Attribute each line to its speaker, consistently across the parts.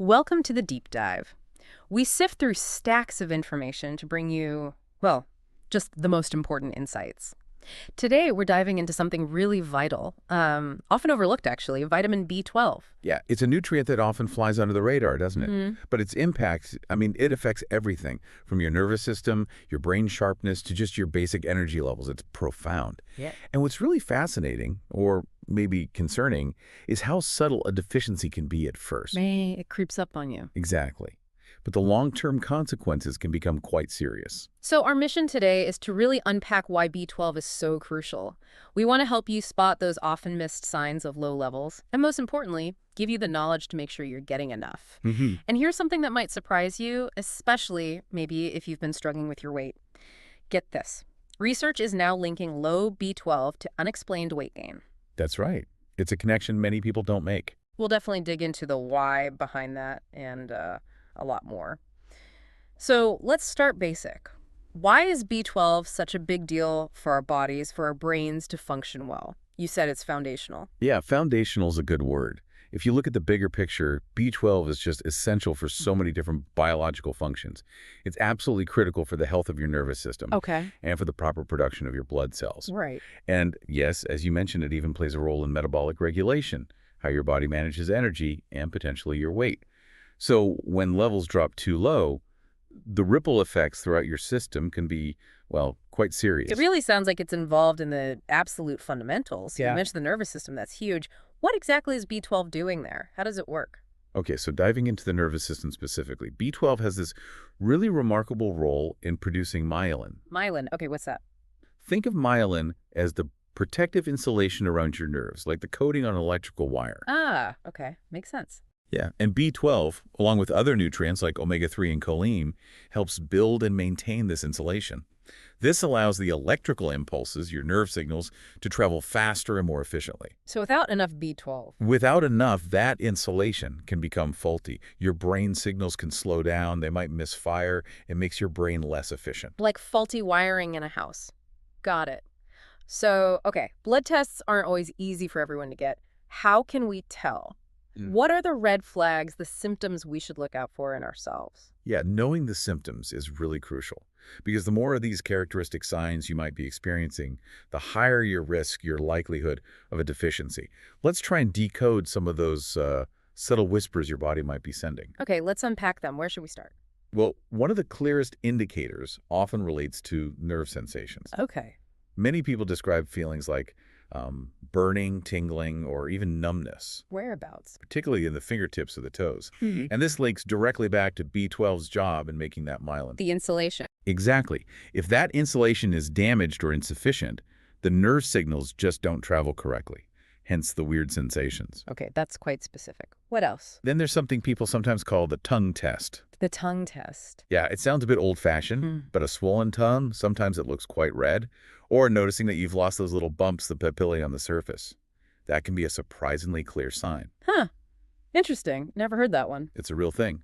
Speaker 1: Welcome to the deep dive. We sift through stacks of information to bring you, well, just the most important insights. Today, we're diving into something really vital, often overlooked actually, vitamin B12.
Speaker 2: Yeah, it's a nutrient that often flies under the radar, doesn't it?
Speaker 1: Hmm.
Speaker 2: But its impact, it affects everything from your nervous system, your brain sharpness, to just your basic energy levels. It's profound.
Speaker 1: Yeah.
Speaker 2: And what's really fascinating, or maybe concerning, is how subtle a deficiency can be at first.
Speaker 1: It creeps up on you.
Speaker 2: Exactly. But the long-term consequences can become quite serious.
Speaker 1: So our mission today is to really unpack why B12 is so crucial. We want to help you spot those often missed signs of low levels, and most importantly, give you the knowledge to make sure you're getting enough. And here's something that might surprise you, especially maybe if you've been struggling with your weight. Get this. Research is now linking low B12 to unexplained weight gain.
Speaker 2: That's right. It's a connection many people don't make.
Speaker 1: We'll definitely dig into the why behind that and a lot more. So let's start basic. Why is B12 such a big deal for our bodies, for our brains to function well? You said it's foundational.
Speaker 2: Yeah, foundational is a good word. If you look at the bigger picture, B12 is just essential for so many different biological functions. It's absolutely critical for the health of your nervous system.
Speaker 1: Okay.
Speaker 2: And for the proper production of your blood cells.
Speaker 1: Right.
Speaker 2: And yes, as you mentioned, it even plays a role in metabolic regulation, how your body manages energy and potentially your weight. So when levels drop too low, the ripple effects throughout your system can be, well, quite serious.
Speaker 1: It really sounds like it's involved in the absolute fundamentals.
Speaker 2: Yeah.
Speaker 1: You mentioned the nervous system. That's huge. What exactly is B12 doing there? How does it work?
Speaker 2: Okay, so diving into the nervous system specifically, B12 has this really remarkable role in producing myelin.
Speaker 1: Myelin. Okay, what's that?
Speaker 2: Think of myelin as the protective insulation around your nerves, like the coating on an electrical wire.
Speaker 1: Ah, okay. Makes sense.
Speaker 2: Yeah, and B12, along with other nutrients like omega-3 and choline, helps build and maintain this insulation. This allows the electrical impulses, your nerve signals, to travel faster and more efficiently.
Speaker 1: So without enough B12.
Speaker 2: Without enough, that insulation can become faulty. Your brain signals can slow down, they might misfire, it makes your brain less efficient.
Speaker 1: Like faulty wiring in a house. Got it. So, okay, blood tests aren't always easy for everyone to get. How can we tell? What are the red flags, the symptoms we should look out for in ourselves?
Speaker 2: Yeah, knowing the symptoms is really crucial because the more of these characteristic signs you might be experiencing, the higher your risk, your likelihood of a deficiency. Let's try and decode some of those subtle whispers your body might be sending.
Speaker 1: Okay, let's unpack them. Where should we start?
Speaker 2: Well, one of the clearest indicators often relates to nerve sensations.
Speaker 1: Okay.
Speaker 2: Many people describe feelings like burning, tingling, or even numbness,
Speaker 1: Whereabouts?
Speaker 2: particularly in the fingertips of the toes.
Speaker 1: Hmm.
Speaker 2: And this links directly back to B12's job in making that myelin.
Speaker 1: The insulation.
Speaker 2: Exactly. If that insulation is damaged or insufficient, the nerve signals just don't travel correctly, hence the weird sensations.
Speaker 1: Okay, that's quite specific. What else?
Speaker 2: Then there's something people sometimes call the tongue test.
Speaker 1: The tongue test.
Speaker 2: Yeah, it sounds a bit old-fashioned, but a swollen tongue, sometimes it looks quite red, or noticing that you've lost those little bumps, the papillae on the surface. That can be a surprisingly clear sign.
Speaker 1: Huh. Interesting. Never heard that one.
Speaker 2: It's a real thing.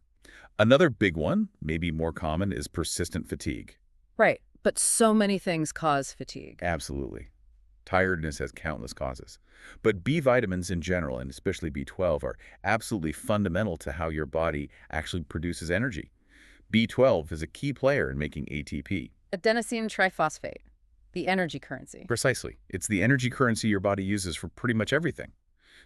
Speaker 2: Another big one, maybe more common, is persistent fatigue.
Speaker 1: Right. But so many things cause fatigue.
Speaker 2: Absolutely. Tiredness has countless causes. But B vitamins in general, and especially B12, are absolutely fundamental to how your body actually produces energy. B12 is a key player in making ATP.
Speaker 1: Adenosine triphosphate. The energy currency.
Speaker 2: Precisely. It's the energy currency your body uses for pretty much everything.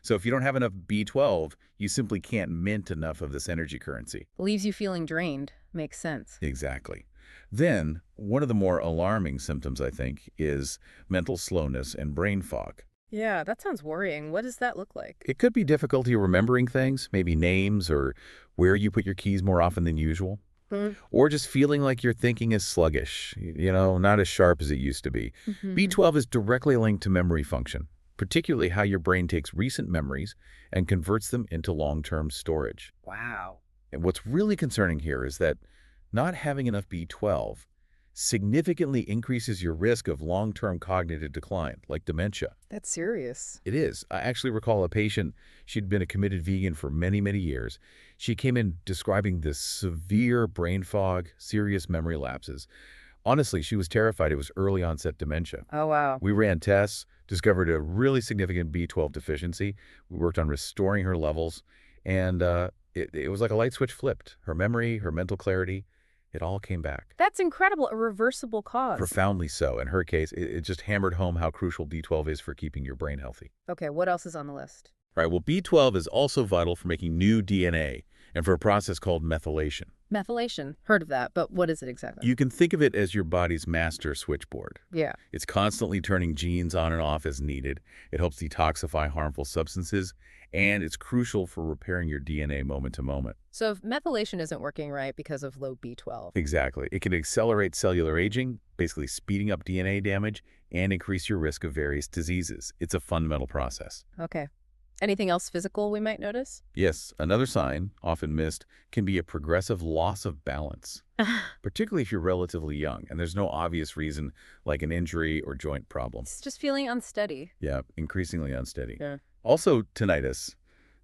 Speaker 2: So if you don't have enough B12, you simply can't mint enough of this energy currency.
Speaker 1: Leaves you feeling drained. Makes sense.
Speaker 2: Exactly. Then, one of the more alarming symptoms, I think, is mental slowness and brain fog.
Speaker 1: Yeah, that sounds worrying. What does that look like?
Speaker 2: It could be difficulty remembering things, maybe names or where you put your keys more often than usual. Or just feeling like your thinking is sluggish, not as sharp as it used to be. B12 is directly linked to memory function, particularly how your brain takes recent memories and converts them into long-term storage.
Speaker 1: Wow.
Speaker 2: And what's really concerning here is that not having enough B12 significantly increases your risk of long-term cognitive decline, like dementia.
Speaker 1: That's serious.
Speaker 2: It is. I actually recall a patient, she'd been a committed vegan for many, many years. She came in describing this severe brain fog, serious memory lapses. Honestly, she was terrified it was early onset dementia.
Speaker 1: Oh, wow.
Speaker 2: We ran tests, discovered a really significant B12 deficiency. We worked on restoring her levels, and It was like a light switch flipped. Her memory, her mental clarity, it all came back.
Speaker 1: That's incredible. A reversible cause.
Speaker 2: Profoundly so. In her case, it just hammered home how crucial B12 is for keeping your brain healthy.
Speaker 1: Okay, what else is on the list?
Speaker 2: Right, well, B12 is also vital for making new DNA and for a process called methylation.
Speaker 1: Methylation. Heard of that, but what is it exactly?
Speaker 2: You can think of it as your body's master switchboard.
Speaker 1: Yeah.
Speaker 2: It's constantly turning genes on and off as needed. It helps detoxify harmful substances, and it's crucial for repairing your DNA moment to moment.
Speaker 1: So if methylation isn't working right because of low B12.
Speaker 2: Exactly. It can accelerate cellular aging, basically speeding up DNA damage, and increase your risk of various diseases. It's a fundamental process.
Speaker 1: Okay. Anything else physical we might notice?
Speaker 2: Yes, another sign, often missed, can be a progressive loss of balance, particularly if you're relatively young and there's no obvious reason like an injury or joint problem.
Speaker 1: It's just feeling unsteady.
Speaker 2: Yeah, increasingly unsteady.
Speaker 1: Yeah.
Speaker 2: Also, tinnitus.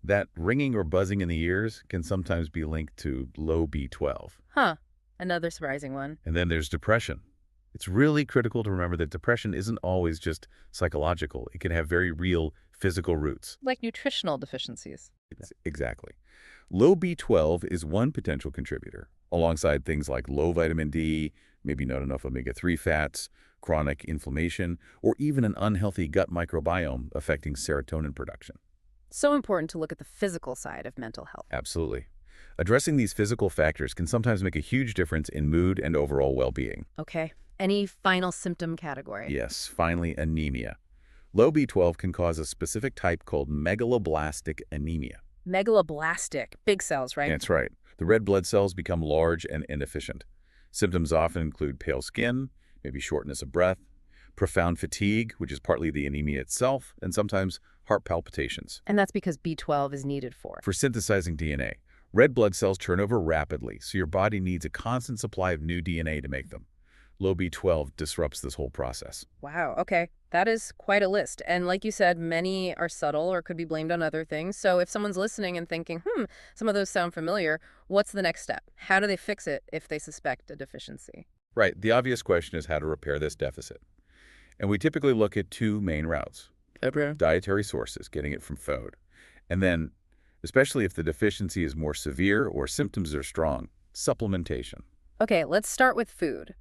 Speaker 2: That ringing or buzzing in the ears can sometimes be linked to low B12.
Speaker 1: Huh. Another surprising one.
Speaker 2: And then there's depression. It's really critical to remember that depression isn't always just psychological. It can have very real physical roots.
Speaker 1: Like nutritional deficiencies.
Speaker 2: Exactly. Low B12 is one potential contributor, alongside things like low vitamin D, maybe not enough omega-3 fats, chronic inflammation, or even an unhealthy gut microbiome affecting serotonin production.
Speaker 1: So important to look at the physical side of mental health.
Speaker 2: Absolutely. Addressing these physical factors can sometimes make a huge difference in mood and overall well-being.
Speaker 1: Okay. Any final symptom category?
Speaker 2: Yes, finally, anemia. Low B12 can cause a specific type called megaloblastic anemia.
Speaker 1: Megaloblastic. Big cells, right?
Speaker 2: That's right. The red blood cells become large and inefficient. Symptoms often include pale skin, maybe shortness of breath, profound fatigue, which is partly the anemia itself, and sometimes heart palpitations.
Speaker 1: And that's because B12 is needed for
Speaker 2: synthesizing DNA. Red blood cells turn over rapidly, so your body needs a constant supply of new DNA to make them. Low B12 disrupts this whole process.
Speaker 1: Wow, okay. That is quite a list. And like you said, many are subtle or could be blamed on other things. So if someone's listening and thinking, some of those sound familiar, what's the next step? How do they fix it if they suspect a deficiency?
Speaker 2: Right. The obvious question is how to repair this deficit. And we typically look at two main routes. Dietary sources, getting it from food. And then, especially if the deficiency is more severe or symptoms are strong, supplementation.
Speaker 1: Okay, let's start with food.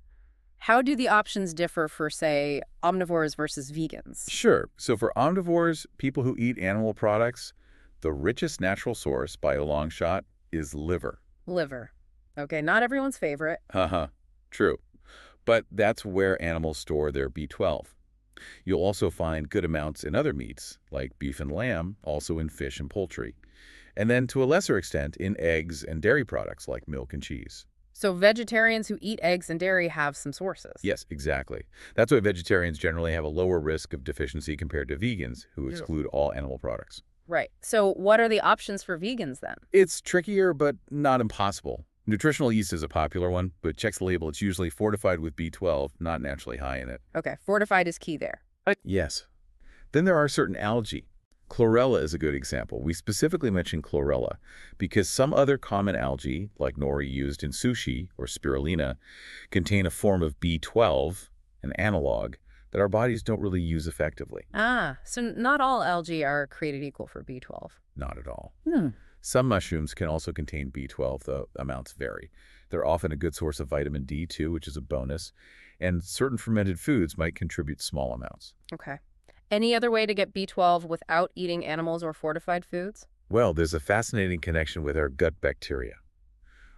Speaker 1: How do the options differ for, say, omnivores versus vegans?
Speaker 2: Sure. So for omnivores, people who eat animal products, the richest natural source by a long shot is liver.
Speaker 1: Liver. Okay, not everyone's favorite.
Speaker 2: True. But that's where animals store their B12. You'll also find good amounts in other meats, like beef and lamb, also in fish and poultry. And then to a lesser extent in eggs and dairy products like milk and cheese.
Speaker 1: So vegetarians who eat eggs and dairy have some sources.
Speaker 2: Yes, exactly. That's why vegetarians generally have a lower risk of deficiency compared to vegans who exclude all animal products.
Speaker 1: Right. So what are the options for vegans then?
Speaker 2: It's trickier, but not impossible. Nutritional yeast is a popular one, but checks the label. It's usually fortified with B12, not naturally high in it.
Speaker 1: Okay, fortified is key there.
Speaker 2: Yes. Then there are certain algae. Chlorella is a good example. We specifically mentioned chlorella because some other common algae, like nori used in sushi or spirulina, contain a form of B12, an analog, that our bodies don't really use effectively.
Speaker 1: So not all algae are created equal for B12.
Speaker 2: Not at all. Some mushrooms can also contain B12, though amounts vary. They're often a good source of vitamin D, too, which is a bonus. And certain fermented foods might contribute small amounts.
Speaker 1: Okay. Any other way to get B12 without eating animals or fortified foods?
Speaker 2: Well, there's a fascinating connection with our gut bacteria.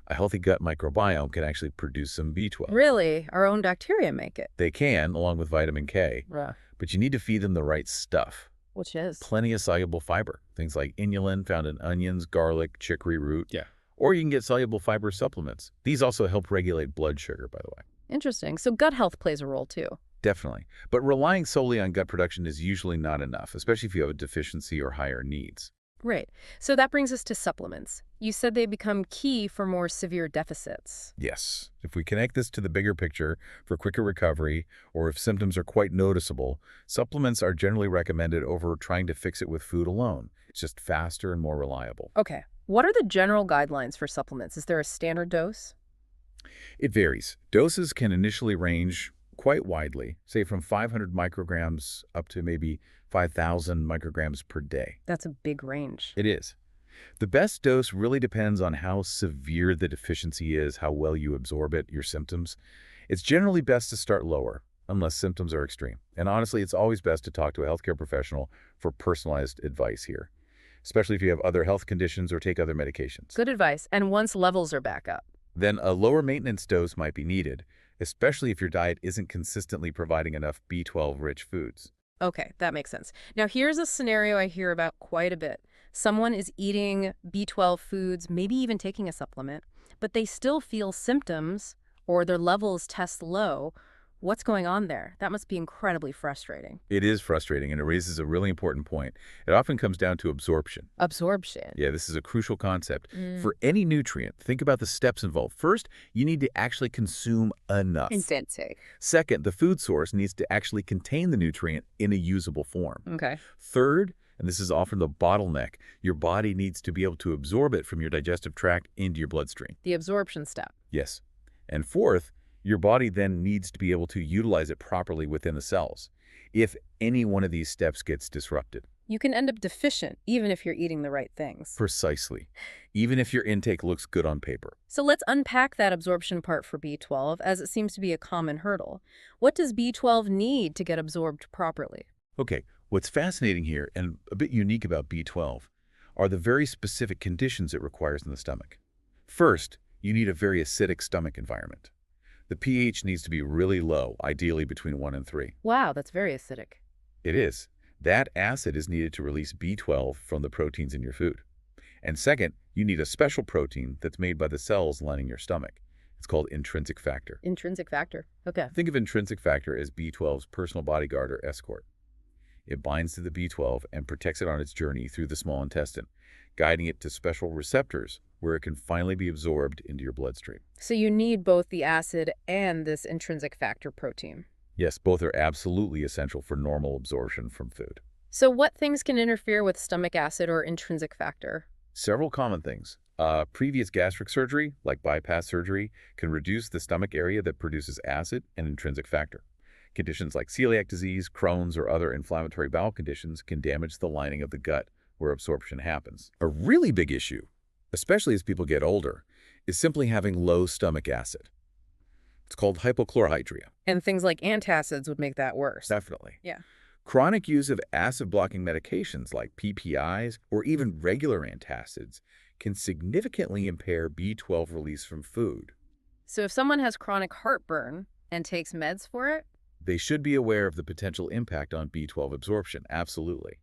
Speaker 2: A healthy gut microbiome can actually produce some B12.
Speaker 1: Really? Our own bacteria make it?
Speaker 2: They can, along with vitamin K. But you need to feed them the right stuff.
Speaker 1: Which is?
Speaker 2: Plenty of soluble fiber. Things like inulin found in onions, garlic, chicory root. Or you can get soluble fiber supplements. These also help regulate blood sugar, by the way.
Speaker 1: Interesting. So gut health plays a role too.
Speaker 2: Definitely. But relying solely on gut production is usually not enough, especially if you have a deficiency or higher needs.
Speaker 1: Right. So that brings us to supplements. You said they become key for more severe deficits.
Speaker 2: Yes. If we connect this to the bigger picture for quicker recovery, or if symptoms are quite noticeable, supplements are generally recommended over trying to fix it with food alone. It's just faster and more reliable.
Speaker 1: Okay. What are the general guidelines for supplements? Is there a standard dose?
Speaker 2: It varies. Doses can initially range quite widely, say from 500 micrograms up to maybe 5,000 micrograms per day.
Speaker 1: That's a big range.
Speaker 2: It is. The best dose really depends on how severe the deficiency is, how well you absorb it, your symptoms. It's generally best to start lower, unless symptoms are extreme. And honestly, it's always best to talk to a healthcare professional for personalized advice here, especially if you have other health conditions or take other medications.
Speaker 1: Good advice. And once levels are back up.
Speaker 2: Then a lower maintenance dose might be needed, especially if your diet isn't consistently providing enough B12-rich foods.
Speaker 1: Okay, that makes sense. Now, here's a scenario I hear about quite a bit. Someone is eating B12 foods, maybe even taking a supplement, but they still feel symptoms or their levels test low. What's going on there? That must be incredibly frustrating.
Speaker 2: It is frustrating, and it raises a really important point. It often comes down to absorption.
Speaker 1: Absorption.
Speaker 2: Yeah, this is a crucial concept. For any nutrient, think about the steps involved. First, you need to actually consume enough.
Speaker 1: Intensity.
Speaker 2: Second, the food source needs to actually contain the nutrient in a usable form.
Speaker 1: Okay.
Speaker 2: Third, and this is often the bottleneck, your body needs to be able to absorb it from your digestive tract into your bloodstream.
Speaker 1: The absorption step.
Speaker 2: Yes. And fourth, your body then needs to be able to utilize it properly within the cells. If any one of these steps gets disrupted.
Speaker 1: You can end up deficient even if you're eating the right things.
Speaker 2: Precisely. Even if your intake looks good on paper.
Speaker 1: So let's unpack that absorption part for B12, as it seems to be a common hurdle. What does B12 need to get absorbed properly?
Speaker 2: Okay, what's fascinating here and a bit unique about B12 are the very specific conditions it requires in the stomach. First, you need a very acidic stomach environment. The pH needs to be really low, ideally between 1 and 3.
Speaker 1: Wow, that's very acidic.
Speaker 2: It is. That acid is needed to release B12 from the proteins in your food. And second, you need a special protein that's made by the cells lining your stomach. It's called intrinsic factor.
Speaker 1: Intrinsic factor. Okay.
Speaker 2: Think of intrinsic factor as B12's personal bodyguard or escort. It binds to the B12 and protects it on its journey through the small intestine, guiding it to special receptors where it can finally be absorbed into your bloodstream.
Speaker 1: So you need both the acid and this intrinsic factor protein.
Speaker 2: Yes, both are absolutely essential for normal absorption from food.
Speaker 1: So what things can interfere with stomach acid or intrinsic factor?
Speaker 2: Several common things. Previous gastric surgery, like bypass surgery, can reduce the stomach area that produces acid and intrinsic factor. Conditions like celiac disease, Crohn's, or other inflammatory bowel conditions can damage the lining of the gut where absorption happens. A really big issue, especially as people get older, is simply having low stomach acid. It's called hypochlorhydria.
Speaker 1: And things like antacids would make that worse.
Speaker 2: Definitely.
Speaker 1: Yeah.
Speaker 2: Chronic use of acid-blocking medications like PPIs or even regular antacids can significantly impair B12 release from food.
Speaker 1: So if someone has chronic heartburn and takes meds for it?
Speaker 2: They should be aware of the potential impact on B12 absorption, absolutely.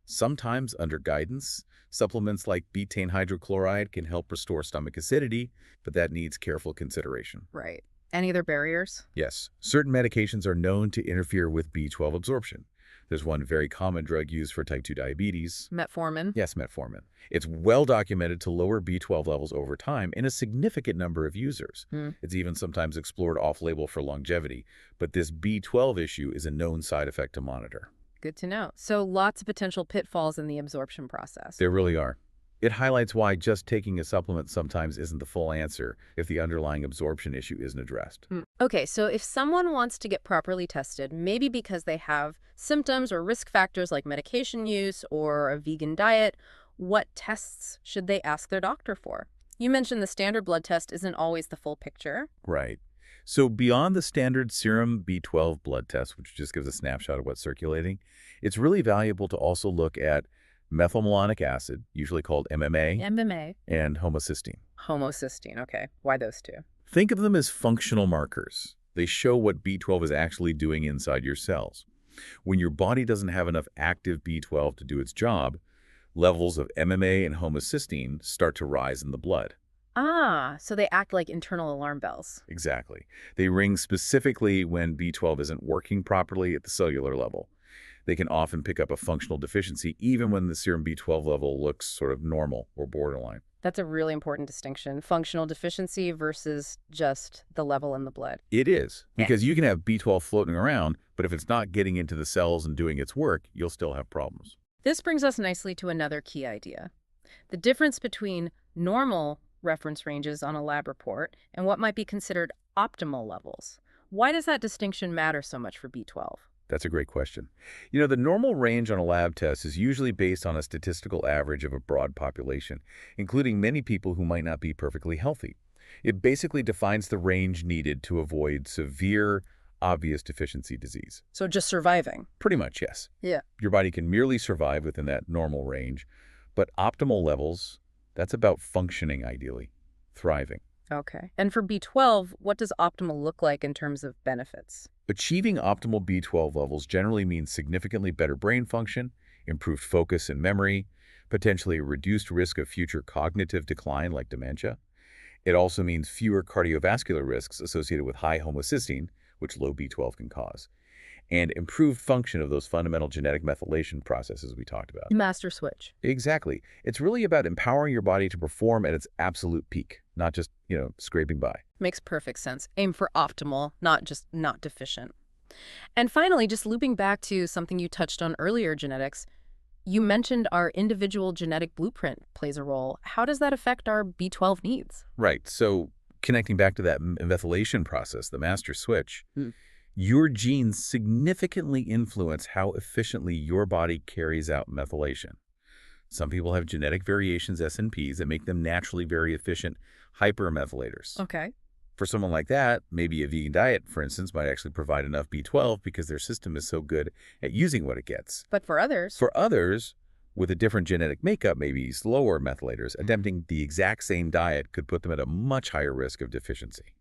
Speaker 2: Sometimes, under guidance, supplements like betaine hydrochloride can help restore stomach acidity, but that needs careful consideration.
Speaker 1: Right. Any other barriers?
Speaker 2: Yes, certain medications are known to interfere with B12 absorption. There's one very common drug used for type 2 diabetes.
Speaker 1: Metformin?
Speaker 2: Yes, metformin. It's well documented to lower B12 levels over time in a significant number of users. It's even sometimes explored off-label for longevity, but this B12 issue is a known side effect to monitor.
Speaker 1: Good to know. So lots of potential pitfalls in the absorption process.
Speaker 2: There really are. It highlights why just taking a supplement sometimes isn't the full answer if the underlying absorption issue isn't addressed.
Speaker 1: Okay, so if someone wants to get properly tested, maybe because they have symptoms or risk factors like medication use or a vegan diet, what tests should they ask their doctor for? You mentioned the standard blood test isn't always the full picture.
Speaker 2: Right. So beyond the standard serum B12 blood test, which just gives a snapshot of what's circulating, it's really valuable to also look at methylmalonic acid, usually called MMA, and homocysteine.
Speaker 1: Homocysteine, okay. Why those two?
Speaker 2: Think of them as functional markers. They show what B12 is actually doing inside your cells. When your body doesn't have enough active B12 to do its job, levels of MMA and homocysteine start to rise in the blood.
Speaker 1: Ah, so they act like internal alarm bells.
Speaker 2: Exactly. They ring specifically when B12 isn't working properly at the cellular level. They can often pick up a functional deficiency even when the serum B12 level looks sort of normal or borderline.
Speaker 1: That's a really important distinction. Functional deficiency versus just the level in the blood.
Speaker 2: It is, because you can have B12 floating around, but if it's not getting into the cells and doing its work, you'll still have problems.
Speaker 1: This brings us nicely to another key idea. The difference between normal reference ranges on a lab report and what might be considered optimal levels. Why does that distinction matter so much for B12?
Speaker 2: That's a great question. The normal range on a lab test is usually based on a statistical average of a broad population, including many people who might not be perfectly healthy. It basically defines the range needed to avoid severe, obvious deficiency disease.
Speaker 1: So just surviving.
Speaker 2: Pretty much, yes.
Speaker 1: Yeah.
Speaker 2: Your body can merely survive within that normal range, but optimal levels, that's about functioning ideally, thriving.
Speaker 1: Okay. And for B12, what does optimal look like in terms of benefits?
Speaker 2: Achieving optimal B12 levels generally means significantly better brain function, improved focus and memory, potentially a reduced risk of future cognitive decline like dementia. It also means fewer cardiovascular risks associated with high homocysteine, which low B12 can cause, and improved function of those fundamental genetic methylation processes we talked about.
Speaker 1: Master switch.
Speaker 2: Exactly. It's really about empowering your body to perform at its absolute peak, not just, scraping by.
Speaker 1: Makes perfect sense. Aim for optimal, not just not deficient. And finally, just looping back to something you touched on earlier, genetics, you mentioned our individual genetic blueprint plays a role. How does that affect our B12 needs?
Speaker 2: Right. So connecting back to that methylation process, the master switch,
Speaker 1: Mm.
Speaker 2: your genes significantly influence how efficiently your body carries out methylation. Some people have genetic variations, SNPs, that make them naturally very efficient hypermethylators.
Speaker 1: Okay.
Speaker 2: For someone like that, maybe a vegan diet, for instance, might actually provide enough B12 because their system is so good at using what it gets.
Speaker 1: But for others,
Speaker 2: For others, with a different genetic makeup, maybe slower methylators, attempting the exact same diet could put them at a much higher risk of deficiency.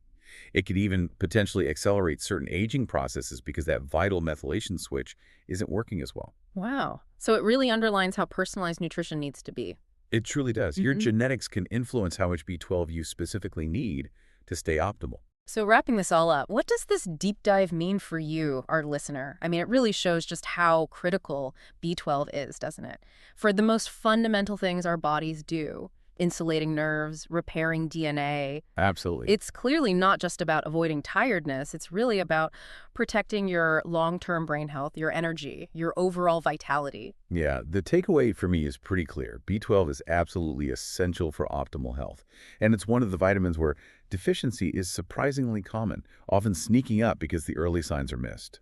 Speaker 2: It could even potentially accelerate certain aging processes because that vital methylation switch isn't working as well.
Speaker 1: wow. So it really underlines how personalized nutrition needs to be.
Speaker 2: It truly does. Your genetics can influence how much B12 you specifically need to stay optimal.
Speaker 1: So wrapping this all up, what does this deep dive mean for you, our listener? I mean, it really shows just how critical B12 is, doesn't it? For the most fundamental things our bodies do, insulating nerves, repairing DNA,
Speaker 2: Absolutely.
Speaker 1: it's clearly not just about avoiding tiredness. It's really about protecting your long-term brain health, your energy, your overall vitality.
Speaker 2: Yeah, the takeaway for me is pretty clear. B12 is absolutely essential for optimal health. And it's one of the vitamins where deficiency is surprisingly common, often sneaking up because the early signs are missed.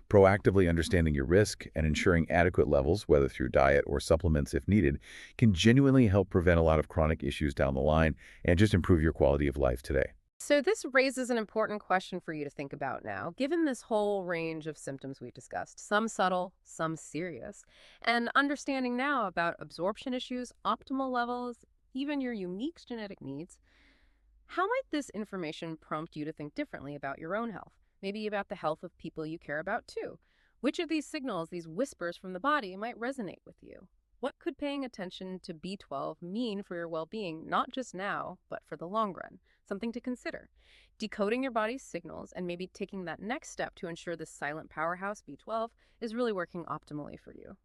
Speaker 2: Proactively understanding your risk and ensuring adequate levels, whether through diet or supplements if needed, can genuinely help prevent a lot of chronic issues down the line and just improve your quality of life today.
Speaker 1: So this raises an important question for you to think about now. Given this whole range of symptoms we discussed, some subtle, some serious, and understanding now about absorption issues, optimal levels, even your unique genetic needs, how might this information prompt you to think differently about your own health? Maybe about the health of people you care about too. Which of these signals, these whispers from the body, might resonate with you? What could paying attention to B12 mean for your well-being, not just now, but for the long run? Something to consider. Decoding your body's signals and maybe taking that next step to ensure this silent powerhouse, B12, is really working optimally for you.